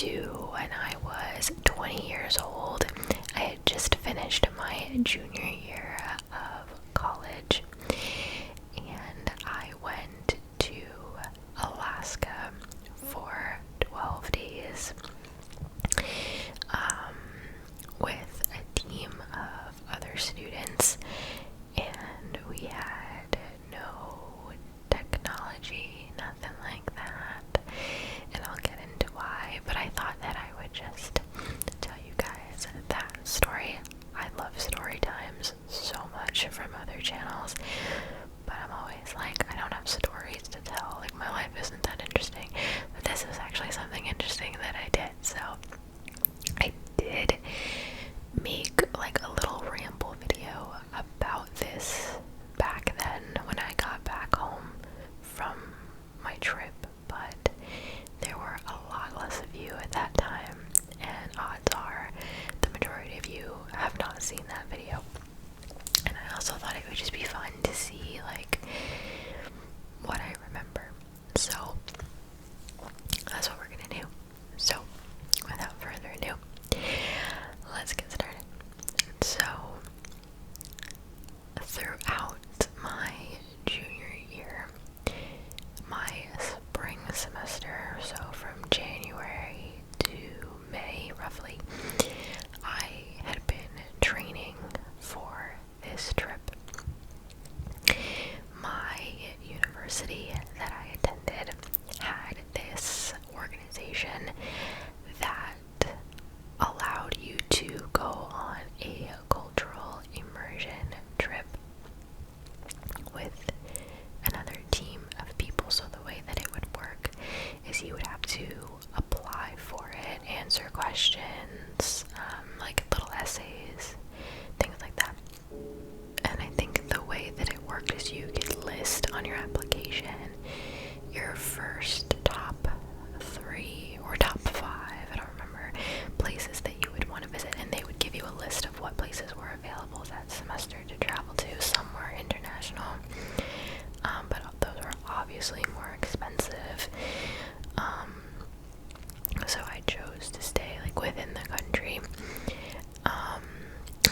to when I was 20 years old. I had just finished my junior year of college, and I went to Alaska for 12 days with a team of other students, and we had no technology, nothing like that, and I'll get into why, but I thought that I would just tell you guys that story. I love story times so much from other channels, but I'm always like, I don't have stories to tell, like my life isn't that interesting, but this is actually something interesting that I did. So I did make like a little ramble video about this back then when I got back home from my trip, but there were a lot less of you at that time, and odds are the majority of you have not seen that video. And I also thought it would just be fun to see like what I remember. So that's what we're gonna do. So without further ado, let's get started. So throughout my junior year, my spring semester, so from January to May roughly, I had been training for this trip. My university that I attended had this organization that allowed you to go on a cultural immersion trip with another team of people. So the way that it would work is you would have to apply for it, answer questions, like little essays, things like that. And I think the way that it worked is you could list on your application your first top 3 or top 5, I don't remember, places that you would want to visit, and they would give you a list of what places were available that semester to travel to. Some were international, but those were obviously more expensive. So I chose to stay like within the country.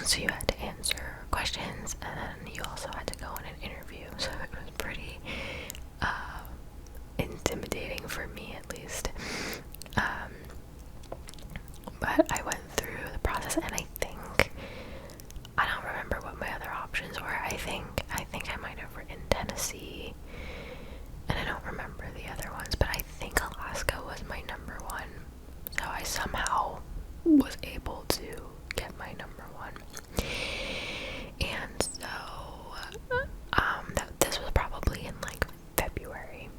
So you had to answer questions, and then you also had to go on an interview. So it was pretty intimidating for me, at least. But I went through the process, and I don't remember what my other options were. I think I might have written Tennessee, and I don't remember the other ones, but I think Alaska was my number 1. So I somehow was able to get my number 1. And so this was probably in like February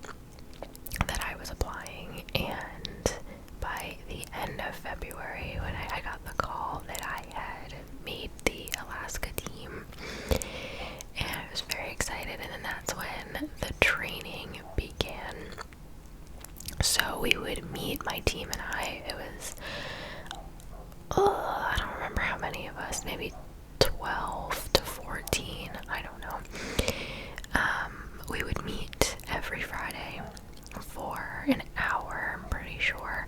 that I was applying, and by the end of February, when I got the call that I had made the Alaska team, and I was very excited. And then that's when the training began. So we would meet, my team and I, it was I don't remember how many of us, maybe 12 to 14, I don't know. We would meet every Friday for an hour, I'm pretty sure,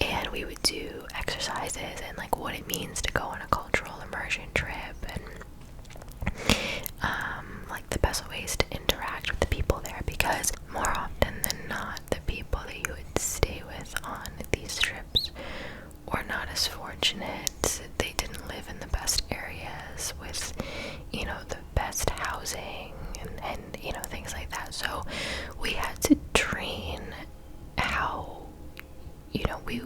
and we would do exercises and like what it means to go on a cultural immersion trip, and like the best ways to interact with the people there, because more often than not, the people that you would stay with on these trips were not as fortunate. They didn't live in the best areas with, you know, the best housing and you know, things like that. So we had to train how, you know, we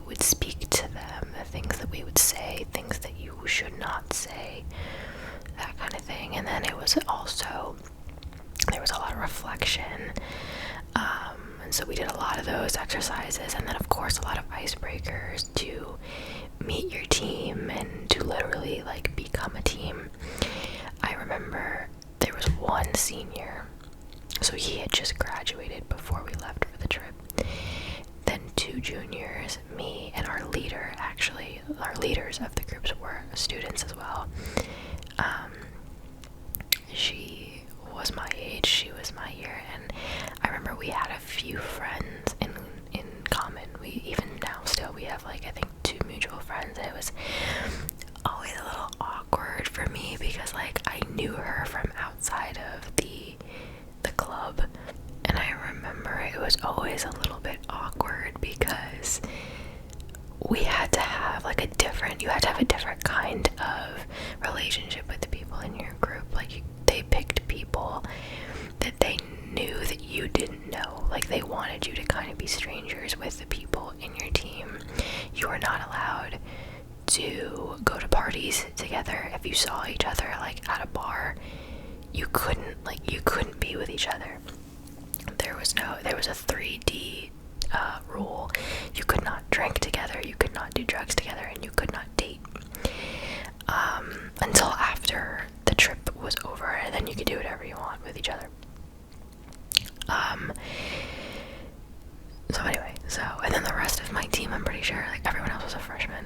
would speak to them, the things that we would say, things that you should not say, that kind of thing. And then it was also, there was a lot of reflection, and so we did a lot of those exercises, and then of course a lot of icebreakers to meet your team and to literally like become a team. I remember there was one senior, so he had just graduated before we left for the trip. Then 2 juniors, me, and our leader, actually, our leaders of the groups were students as well. She was my age, she was my year, and I remember we had a few friends in common. We even now we had to have like you had to have a different kind of relationship with the people in your group. Like they picked people that they knew that you didn't know. Like they wanted you to kind of be strangers with the people in your team. You were not allowed to go to parties together. If you saw each other like at a bar, you couldn't be with each other. There was a 3D rule. You could not drink together, you could not do drugs together, and you could not date until after the trip was over, and then you could do whatever you want with each other. And then the rest of my team, I'm pretty sure, like everyone else was a freshman,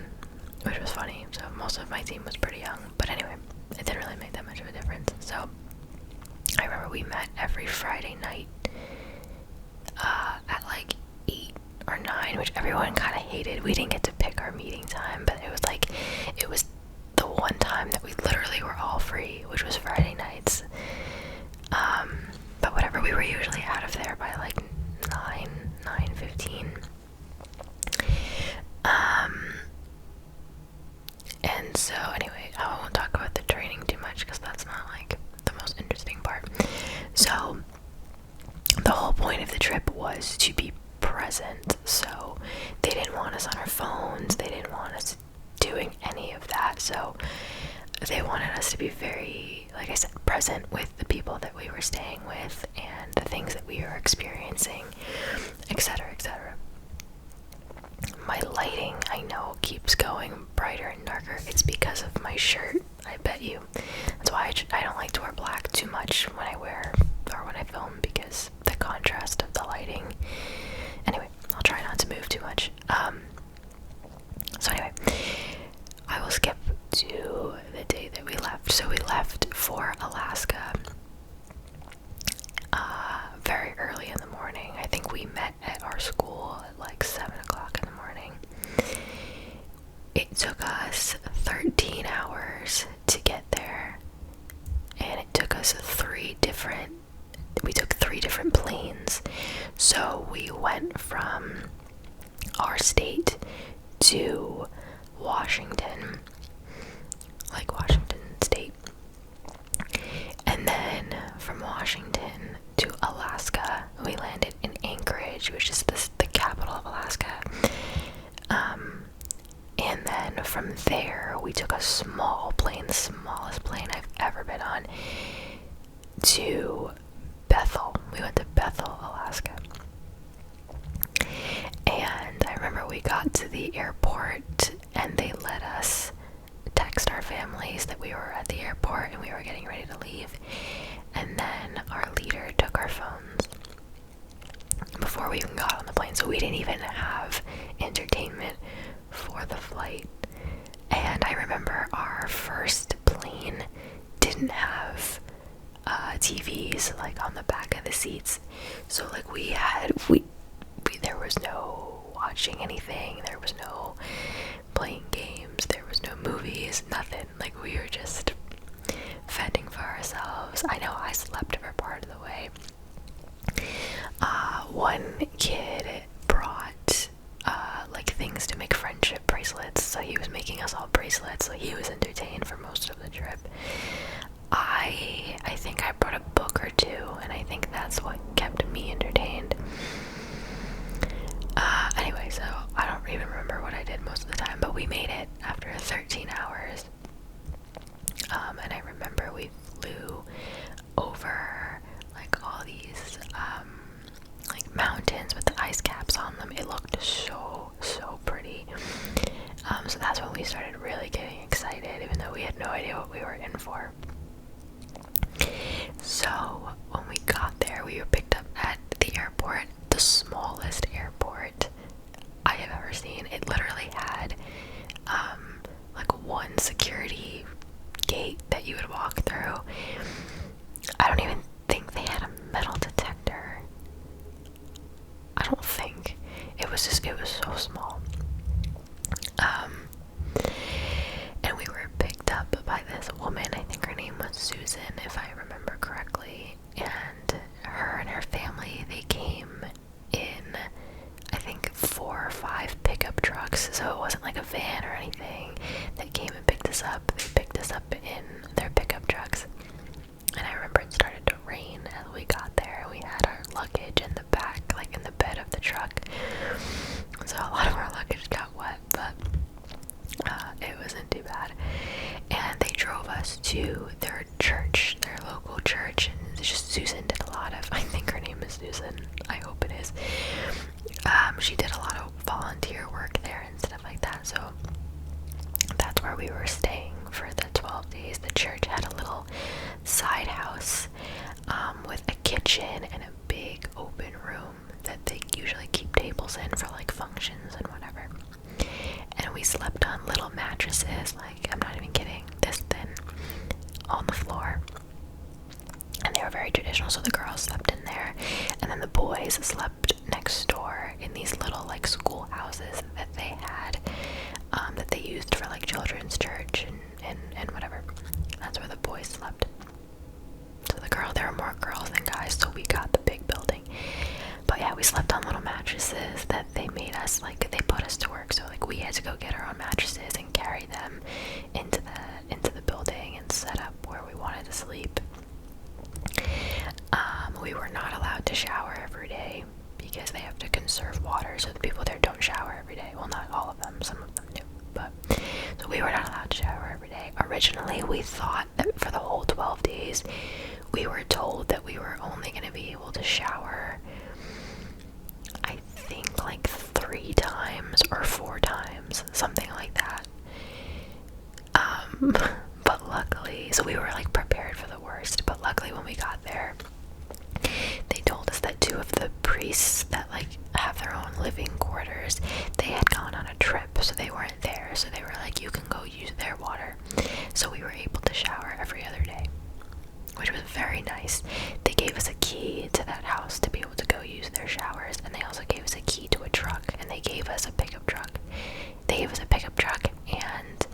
which was funny. So most of my team was pretty young, but anyway, it didn't really make that much of a difference. So I remember we met every Friday night at like 8 or 9, which everyone kind of hated. We didn't get to pick our meeting time, but it was the one time that we literally were all free, which was Friday nights. But whatever, we were usually out of there by like 9:15. And so anyway, I won't talk about the training too much because that's not like the most interesting part. So the whole point of the trip was to be present. So they didn't want us on our phones, they didn't want us doing any of that. So they wanted us to be very, like I said, present with the people that we were staying with and the things that we were experiencing, etc., etc. My lighting, I know, keeps going brighter and darker. It's because of my shirt, I bet you. That's why I don't like to wear black too much when I film, because the contrast of the lighting. Anyway, I'll try not to move too much. So anyway, I will skip to the day that we left. So we left for Alaska very early in the morning. I think we met at our school at like 7 o'clock in the morning. It took us 13 hours to get there, and it took us we took 3 different planes. So we went from our state to Washington, like Washington State, and then from Washington to Alaska. We landed in Anchorage, which is the capital of Alaska. And then from there, we took a small plane, the smallest plane I've ever been on, to Bethel. We went to Bethel, Alaska. And I remember we got to the airport and they let us text our families that we were at the airport and we were getting ready to leave. And then our leader took our phones before we even got on the plane, so we didn't even have entertainment for the flight. And I remember our first plane didn't have TVs like on the back of the seats, so like there was no watching anything, there was no playing games, there was no movies, nothing. Like we were just fending for ourselves. I know I slept for part of the way. One kid brought like things to make friendship bracelets, so he was making us all bracelets, so he was entertained for most of the trip. I think I brought a book or two, and I think that's what kept me entertained. Anyway, so I don't even remember what I did most of the time, but we made it after 13 hours. And I remember we flew over like all these like mountains with the ice caps on them. It looked so pretty. So that's when we started really getting excited, even though we had no idea what we were in for. So when we got there, we were picked up at the airport, the smallest airport I have ever seen. It literally had like one security gate that you would walk through. I don't even think they had a metal detector. I don't think. It was so small. And we were picked up by this woman, I think her name was Susan, if I remember correctly, and her family, they came in, I think, 4 or 5 pickup trucks trucks, so it wasn't like a van or anything that came and picked us up. They picked us up in their pickup trucks. And I remember it started to rain as we got there. We had our luggage in the back, like in the bed of the truck. So a lot of our luggage got wet, but it wasn't too bad. And they drove us to their church, their local church. And just Susan did a lot of, I think her name is Susan, I hope it is. She did a lot of volunteer work there and stuff like that. So that's where we were staying for the 12 days. The church had a little side house with a kitchen and a big open room that they usually keep tables in for like functions and whatever. And we slept on little mattresses, like, I'm not even kidding, this thin, on the floor. And they were very traditional, so the girls slept in there, and then the boys slept next door in these little like schoolhouses that they had, that they used for like children's church and whatever. That's where the boys slept. So there were more girls than guys, so we got the big building. But yeah, we slept on little mattresses that they made us, like, they put us to work, so like we had to go get our own mattresses and carry them into the building and set up where we wanted to sleep. We were not allowed to shower every day because they have to conserve water, so the people there don't shower every day. Well, not all of them, some of them do, but so we were not allowed to shower every day. Originally, we thought that for the whole 12 days, we were told that we were only going to be able to shower, I think, like 3 times or 4 times, something like that. But luckily, so we were like prepared for the worst, but luckily when we got there, they told us that 2 of the priests that like have their own living quarters, they had gone on a trip, so they weren't there, so they were like, you can go use their water. So we were able to shower every other day, which was very nice. They gave us a key to that house to be able to go use their showers, and they also gave us a key to a truck, and they gave us a pickup truck. They gave us a pickup truck and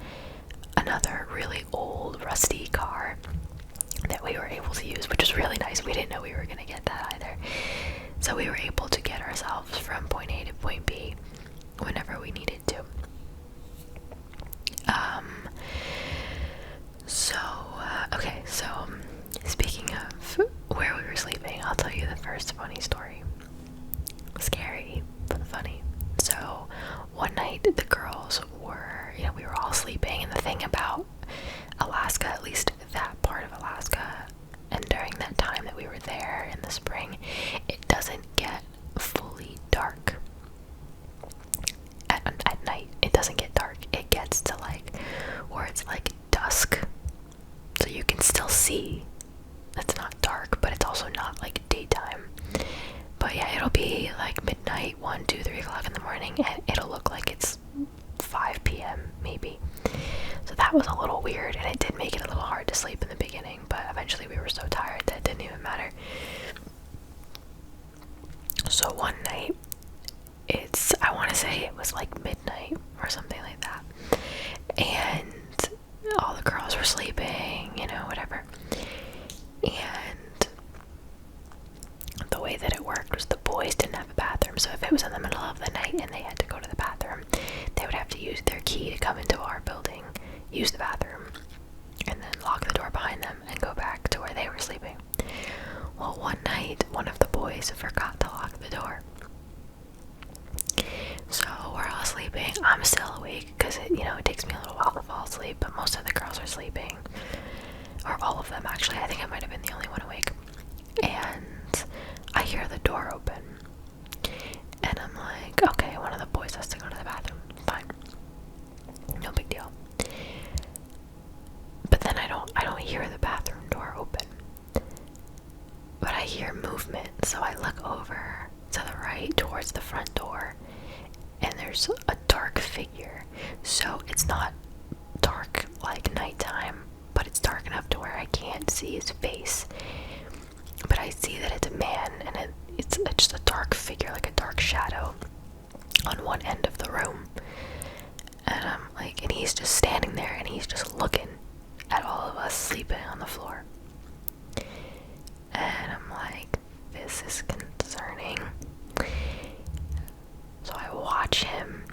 another really old rusty car that we were able to use, which was really nice. We didn't know we were going to get that either. So we were able to get ourselves from point A to point B whenever we needed to. Okay, so speaking of where we were sleeping, I'll tell you the first funny story. Scary, but funny. So one night the girls were, we were all sleeping, and the thing about Alaska, at least that part of Alaska, and during that time that we were there in the spring, it doesn't get fully dark at night. It doesn't get dark. It gets to like where it's like dusk, so you can still see. It's not dark, but it's also not like daytime. But yeah, it'll be like midnight, 1, 2, 3 o'clock in the morning, and it'll look like it's 5 p.m. maybe. So that was a little weird, and it did make it a little hard to sleep in the beginning, but eventually we were so tired that it didn't even matter. So one night, I want to say it was like midnight or something like that, and all the girls were sleeping, whatever. And the way that it worked was the boys didn't have a bathroom, so if it was in the middle of the night and they had to go to the bathroom, they would have to use their key to come into our building, use the bathroom, and then lock the door behind them and go back to where they were sleeping. Well, one night, one of the boys forgot to lock the door. So we're all sleeping. I'm still awake because it takes me a little while to fall asleep, but most of the girls are sleeping. Or all of them, actually. I think I might have been the only one awake. And I hear the door open. And I'm like, okay, one of the boys has to go to the bathroom. Fine. No big deal. But then I don't hear the bathroom door open. But I hear movement, so I look over to the right towards the front door, and there's a dark figure. So it's not dark like nighttime, but it's dark enough to where I can't see his face. But I see that it's a man, and it's just a dark figure, like a dark shadow on one end of the room. And I'm like, and he's just standing there, and he's just looking at all of us sleeping on the floor. And I'm like, this is concerning. So I watch him,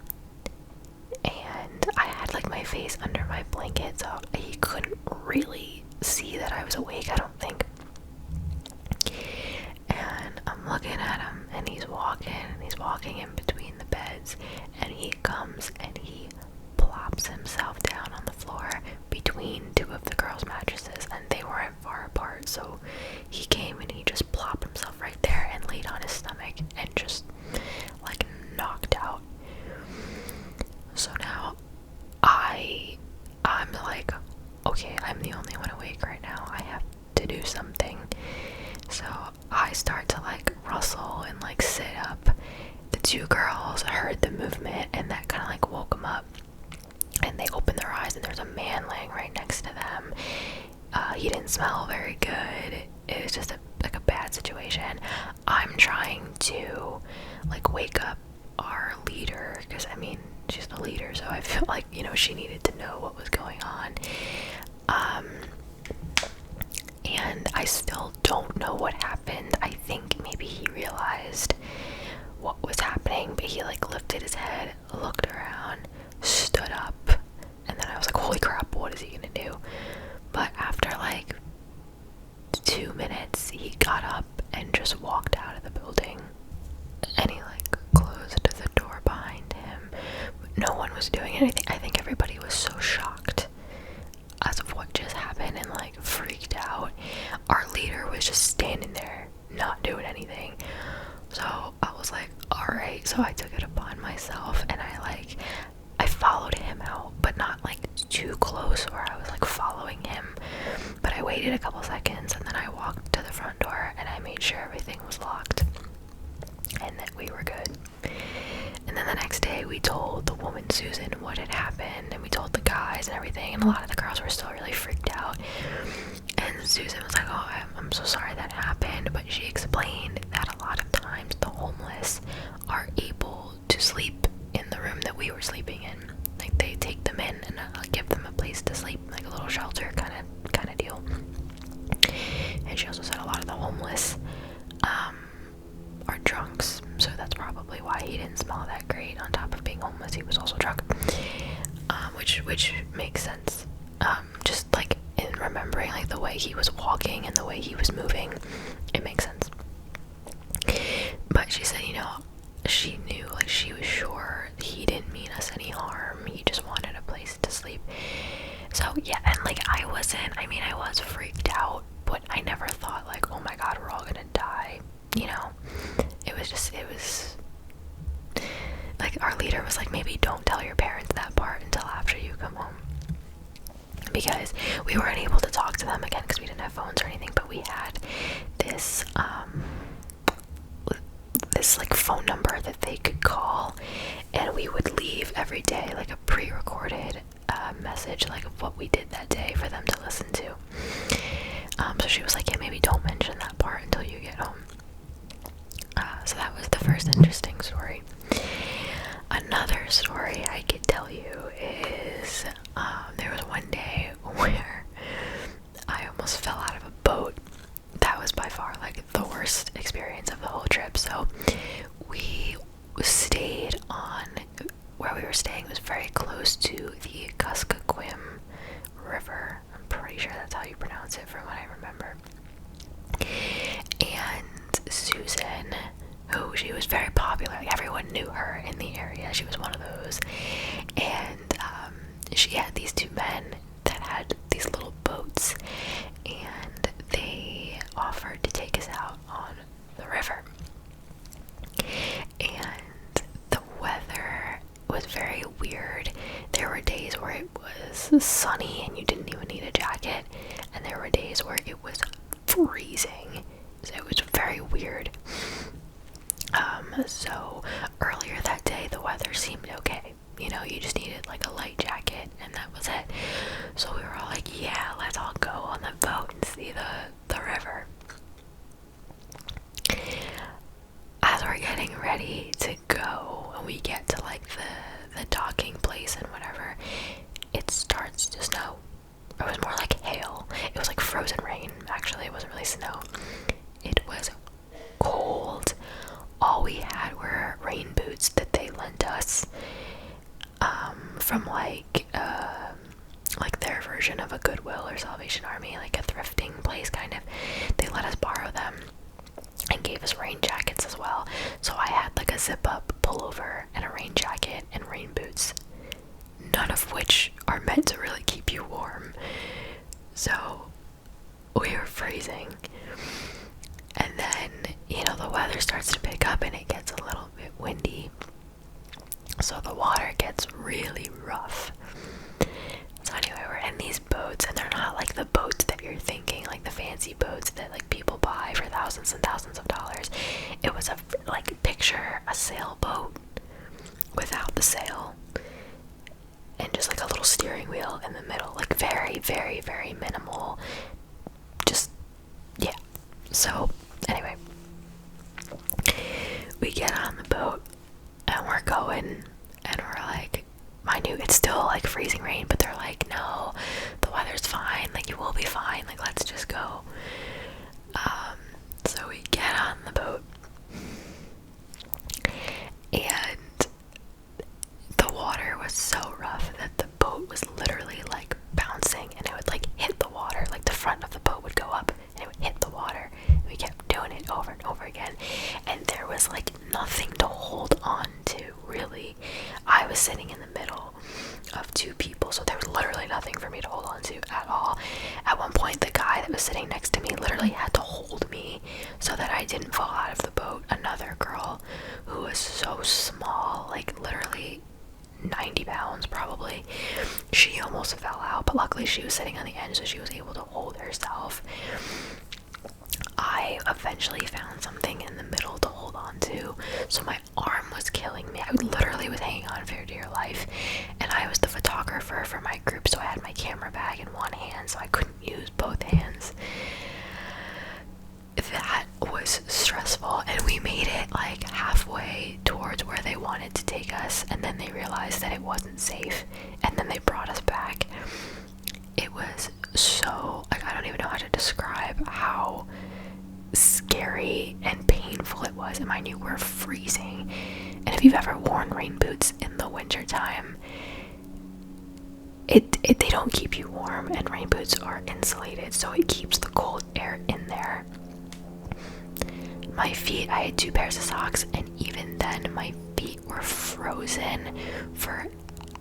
my face under my blanket, so he couldn't really see that I was awake, I don't think. And I'm looking at him, and he's walking in between the beds, and he comes and he plops himself down on the floor between two of the girls' mattresses, and they weren't far apart, so he came and he just plopped himself right there and laid on his stomach and just like knocked out. So now I'm like, okay, I'm the only one awake right now, I have to do something. So I start to like rustle and like sit up. The two girls heard the movement, and that kind of like woke them up, and they opened their eyes, and there's a man laying right next to them. He didn't smell very good. It was just like a bad situation. I'm trying to like wake up our leader, because I mean, she's the leader, so I feel like, you know, she needed to know what was going on. And I still don't know what happened. I think maybe he realized what was happening, but he like lifted his head, looked around, stood up, and then I was like, holy crap, what is he gonna do? But after like 2 minutes, he got up and just walked out of the building, and he like closed the door behind him. No one was doing anything. I think everybody was so shocked as of what just happened and like freaked out. Our leader was just standing there not doing anything. So I was like, alright. So I took it upon myself, and I followed him out, but not like too close where I was like following him, but I waited a couple seconds, and then I walked to the front door and I made sure everything was locked and that we were good. And then the next day we told the woman Susan what had happened, and we told the guys and everything, and a lot of the girls were still really freaked out. And Susan was like, oh, I'm so sorry that happened, but she explained that a lot of times the homeless are able to sleep in the room that we were sleeping in. Like they take them in and give them a place to sleep, like a little shelter kind of deal. And she also said a lot of the homeless are drunks, so that's probably why he didn't smell that great. On top of being homeless, he was also drunk, which makes sense. Just like in remembering like the way he was walking and the way he was moving, it makes sense. But she said, you know, she knew, like she was sure he didn't mean us any harm. He just wanted a place to sleep. So yeah, and like I was freaked out, but I never thought like, oh my god, we're all gonna die. You know, it was like our leader was like, maybe don't tell your parents that part until after you come home, because we weren't able to talk to them again because we didn't have phones or anything, but we had this like phone number that they could call, and we would leave every day like a pre-recorded message like of what we did that day for them to listen to. So she was like, yeah, maybe don't mention that part until you get home. So that was the first interesting story. Another story I could tell you is there was one day where I almost fell out of a boat. That was by far like the worst experience of the whole trip. So we stayed on, where we were staying was very close to the 𝓢𝓸𝓬𝓲𝓪 River. I'm pretty sure that's how you pronounce it from what I remember. And Susan, who she was very popular, like everyone knew her in the area, she was one of those, and she had these two men that had these little boats, and they offered to take us out on the river. And the weather was very weird. There were days where it was sunny and you didn't even need a jacket, and there were days where it was freezing. So it was very weird. So earlier that day the weather seemed okay. You know, you just needed like a light jacket and that was it. So we were all like, yeah, let's all go on the boat and see the river. As we're getting ready to go and we get to like the docking place and whatever, it starts to snow. It was more like hail. It was like frozen rain, actually. It wasn't really snow. It was cold. All we had were rain boots that they lent us from like version of a Goodwill or Salvation Army, like a thrifting place kind of. They let us borrow them and gave us rain jackets as well. So I had like a zip-up pullover and a rain jacket and rain boots, none of which are meant to really keep you warm. So we were freezing. And then, you know, the weather starts to pick up and it gets a little bit windy. So the water gets really rough. So anyway, we're in these boats, and they're not like the boats that you're thinking, like the fancy boats that like people buy for thousands and thousands of dollars. It was like picture a sailboat without the sail, and just like a little steering wheel in the middle, like very, very, very minimal. Just, yeah. So anyway, we get on the boat and we're going, and we're like, mind you, it's still like freezing rain, but they're like, no, the weather's fine, like you will be fine, like let's just go. So we get on the boat, and the water was so rough that the boat was literally like bouncing, and it would like hit the water, like the front of the boat would go up and it would hit the water, and we kept doing it over and over again, and there was like nothing to hold on to, really. I was sitting in the middle of two people, so there was literally nothing for me to hold on to at all. At one point, the guy that was sitting next to me literally had to hold me so that I didn't fall out of the boat. Another girl who was so small, like literally 90 pounds probably, she almost fell out, but luckily she was sitting on the end, so she was able to hold herself. I eventually found something in the middle to hold on to, so my arm was killing me. I literally was hanging on for dear life, and I was the photographer for my group, so I had my camera bag in one hand, so I couldn't use both hands. That was stressful, and we made it like halfway towards where they wanted to take us, and then they realized that it wasn't safe, and then they brought us back. It was so, like, I don't even know how to describe how scary and painful it was. And mind you, we're freezing, and if you've ever worn rain boots in the winter time, they don't keep you warm, and rain boots are insulated, so it keeps the cold air in there. My feet, I had 2 pairs of socks, and even then my feet were frozen for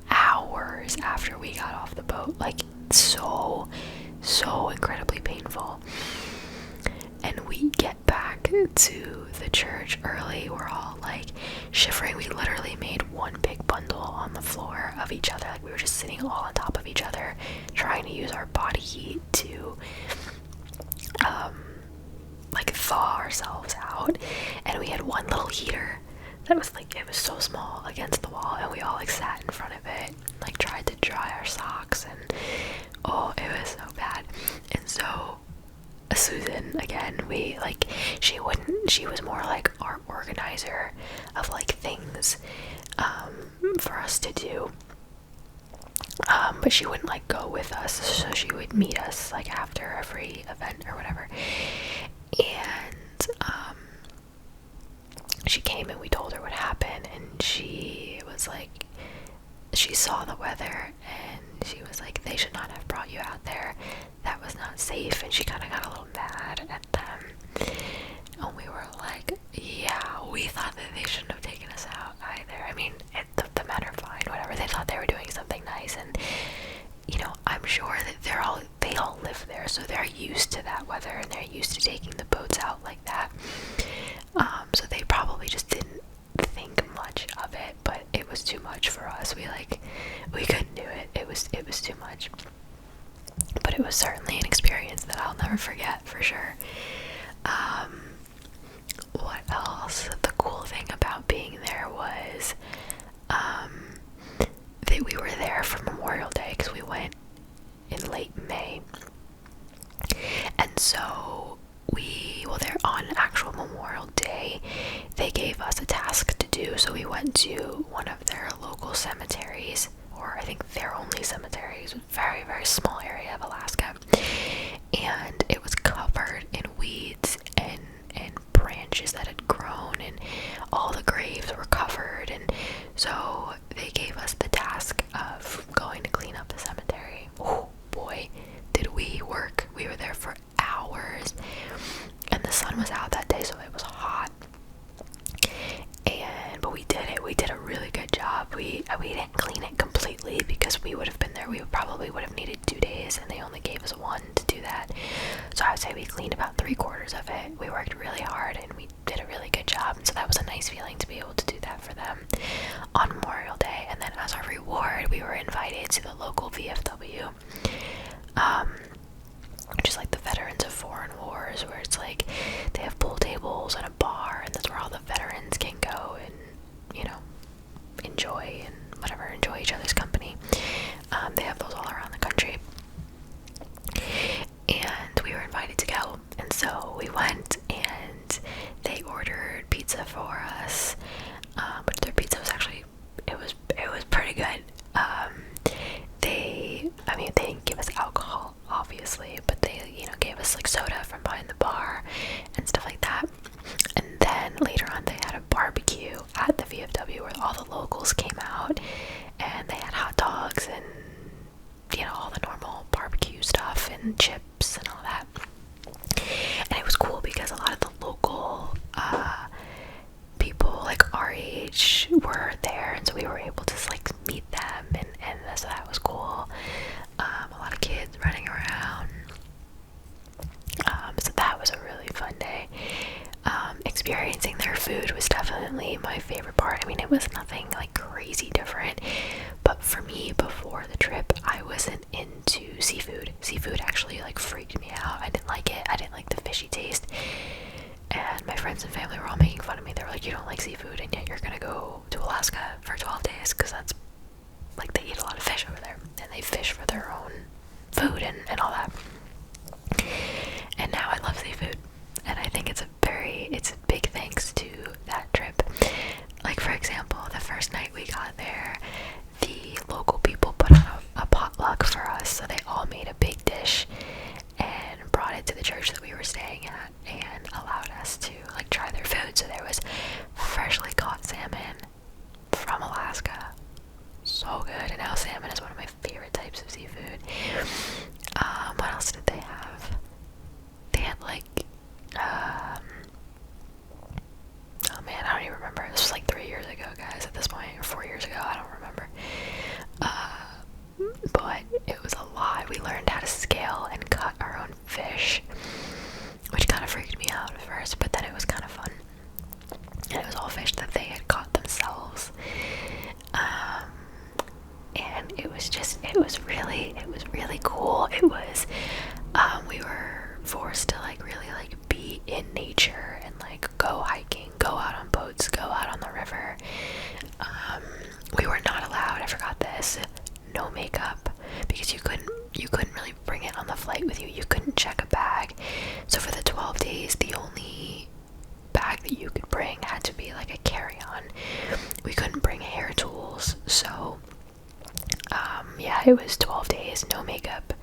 hours after we got off the boat. Like, so incredibly painful. And we get back to the church early. We're all like shivering. We literally made one big bundle on the floor of each other. Like, we were just sitting all on top of each other, trying to use our body heat to like thaw ourselves out. And we had one little heater that was like, it was so small, against the wall, and we all like sat in front of it, like tried to dry our socks, and oh, it was so bad. And so Susan, again, she was more like our organizer of like things for us to do, but she wouldn't like go with us, so she would meet us like after every event or whatever. And she came and we told her what happened, and she was like, she saw the weather and she was like, they should not have brought you out there, that was not safe. And she kind of got a little mad at them, and we were like, yeah, we thought that they shouldn't have taken us out either. I mean, the men are fine, whatever, they thought they were doing something nice, and you know, I'm sure that they all live there, so they're used to that weather, and they're used to taking the boats out like that. So they probably just didn't think much of it, but it was too much for us. We couldn't do it. It was too much. But it was certainly an experience that I'll never forget, for sure. What else? The cool thing about being there was that we were there for Memorial Day, because we went in late May. And so there on actual Memorial Day, they gave us a task to do. So we went to one of their local cemeteries, or I think their only cemetery. It was a very, very small area of Alaska, and it was covered in weeds and branches that had grown, and all the graves were covered. And so they gave us the task of going to clean up the cemetery. Oh boy, effectively because we would have been there. We probably would have needed 2 days, and they only gave us 1 to do that. So I would say we cleaned about 3/4 of it. We worked really hard, and we did a really good job. And so that was a nice feeling to be able to do that for them on Memorial Day. And then as our reward, we were invited to the local VFW, which is like the Veterans of Foreign Wars, where it's like they have pool tables and a bar, and that's where all the veterans can go and, you know, enjoy each other's company. They have those all around the country, and we were invited to go, and so we went, and they ordered pizza for us, but their pizza was actually, it was pretty good. They didn't give us alcohol, obviously, but they, you know, gave us like soda from behind the bar and stuff like that. And then later on, they had a barbecue at the VFW where all the locals came out, and they had hot dogs and, you know, all the normal barbecue stuff and chips and all that. And it was cool because a lot of the local people like our age were there, and so we were able to like meet them, and so that was cool. A lot of kids running around, so that was a really fun day. Experiencing their food was definitely my favorite part. I mean, it was nothing like crazy different, but for me, before the trip, I wasn't into seafood. Seafood actually like freaked me out. I didn't like it. I didn't like the fishy taste. And my friends and family were all making fun of me. They were like, you don't like seafood, and yet you're gonna go to Alaska for 12 days, because that's, like, they eat a lot of fish over there, and they fish for their own food and all that. And now I love seafood, and I think it's a big thanks to that trip. Like, for example, the first night we got there, the local people put on a potluck for us, so they all made a big dish and brought it to the church that we were staying at and allowed us to like try their food. So there was freshly caught salmon from Alaska, so good. And now salmon is one of my favorite types of seafood. What else did they have? They had like oh man, I don't even remember. This was like 3 years ago, guys, at this point, or 4 years ago, I don't remember. But it was a lot. We learned how to scale and cut our own fish, which kind of freaked me out at first, but then it was kind of fun. And it was all fish that they had caught themselves. And it was really cool. It was, we were forced to like really like be in nature and like go hiking, go out on boats, go out on the river. We were not allowed, I forgot this, no makeup, because you couldn't really bring it on the flight with you. You couldn't check a bag. So for the 12 days, the only bag that you could bring had to be like a carry-on. We couldn't bring hair tools. So yeah, it was 12 days, no makeup,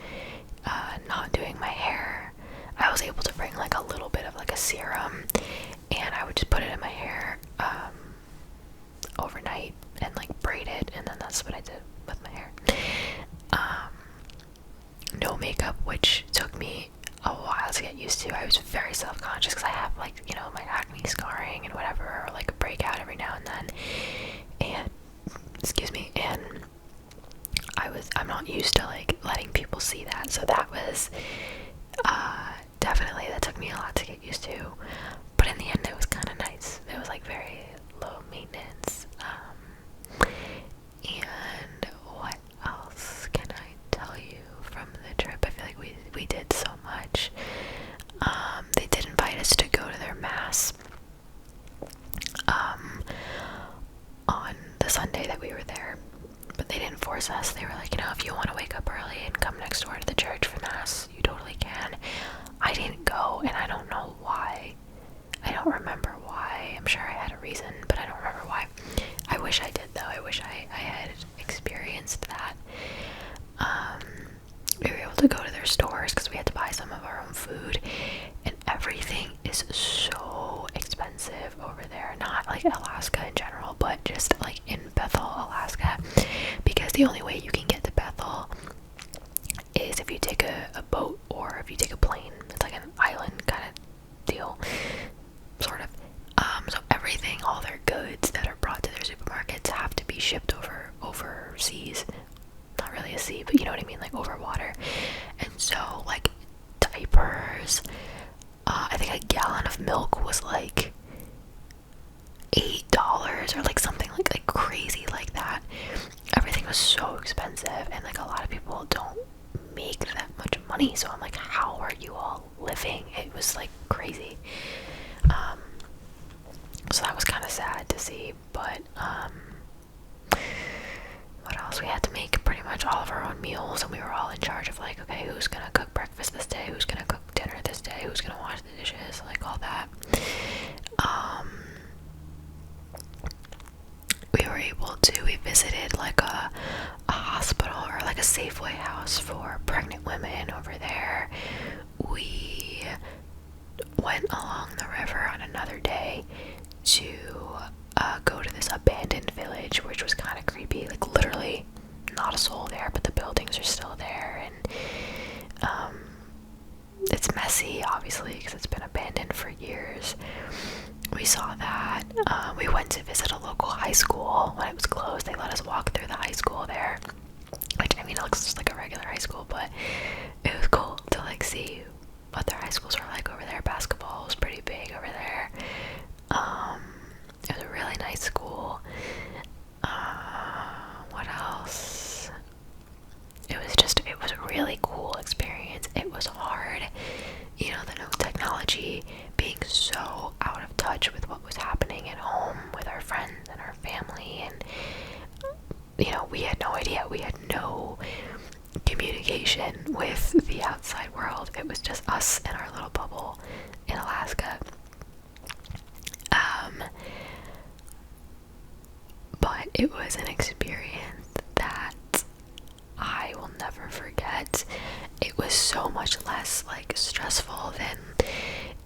not doing my hair. I was able to bring like a little bit of like a serum, and I would just put it in my hair overnight and like braid it, and then that's what I did with my hair. No makeup, which took me a while to get used to. I was very self-conscious because I have like, you know, my acne scarring and whatever, or like a breakout every now and then, and excuse me, and I'm not used to like letting people see that, so that was definitely, that took me a lot to get used to, but in the end it was kind of nice. It was like very low maintenance. And what else can I tell you from the trip? I feel like we did so much. They did invite us to go to their mass on the Sunday that we were there, but they didn't force us. They were like, you know, if you want to wake up early and come next door to the church for mass, you totally can. I didn't go, and I don't know why. I don't remember why. I'm sure I had a reason, but I don't remember why. I wish I did, though. I wish I had experienced that. We were able to go to their stores because we had to buy some of our own food, and everything is so expensive over there. Not like Alaska in general, but just like in Bethel, Alaska, because the only way you can get to Bethel is if you take a boat or if you take a plane. It's like an island kind of deal, sort of. So everything, all their goods that are brought to their supermarkets have to be shipped overseas, like over water. And so like diapers, I think a gallon of milk was like $8 or like something like crazy like that. Everything was so expensive, and like a lot of people don't make that much money, so I'm like, how are you all living? It was like crazy. So that was kind of sad to see, but what else? We had to make pretty much all of our own meals, and we were all in charge of like, okay, who's gonna cook breakfast this day, who's gonna cook dinner this day, who's gonna wash the dishes, like all that. We visited like a hospital or like a Safeway house for pregnant women over there. We went along the river on another day to go to this abandoned village, which was kind of creepy. Like literally not a soul there, but the buildings are still there, and it's messy obviously because it's been abandoned for years. We saw that. We went to visit a local high school when it was closed. They let us walk through the high school there, which, I mean, it looks just like a regular high school, but it was cool to like see what their high schools were like over there. Basketball was pretty big over there. It was a really nice school. What else? It was a really cool experience. It was hard, you know, the no technology, being so out of touch with what was happening at home with our friends and our family, and you know, we had no idea. We had no communication with the outside world. It was just us in our little bubble in Alaska. But it was an experience that I will never forget. It was so much less like stressful than,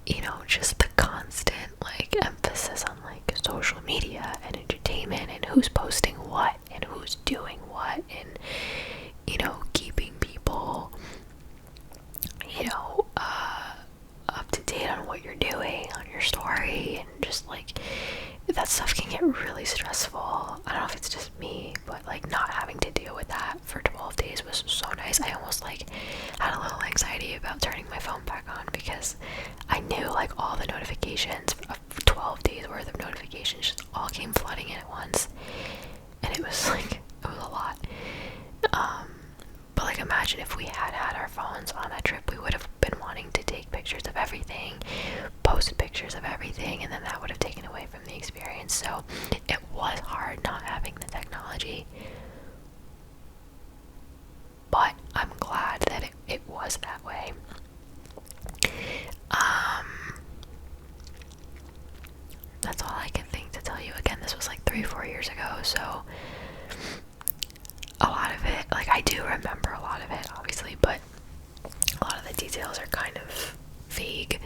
you know, just the constant like emphasis on like social media and entertainment and who's posting what and who's doing what, and you know, keeping people, you know, up to date on what you're doing on your story, and just like that stuff can get really stressful. I don't know if it's just me, but like not having to deal with that for 12 days was so nice. I almost like had a little anxiety about turning my phone back on because I knew like all the notifications of 12 days worth of notifications just all came flooding in at once, and it was like, it was a lot. But like imagine if we had had our phones on that trip, we would have been wanting to take pictures of everything, post pictures of everything, and then that would have taken away from the experience. So it was hard not having the technology, but I'm glad that it was that way. That's all I can think to tell you. Again, this was like 3-4 years ago, so a lot of it, like I do remember a lot of it obviously, but a lot of the details are kind of vague.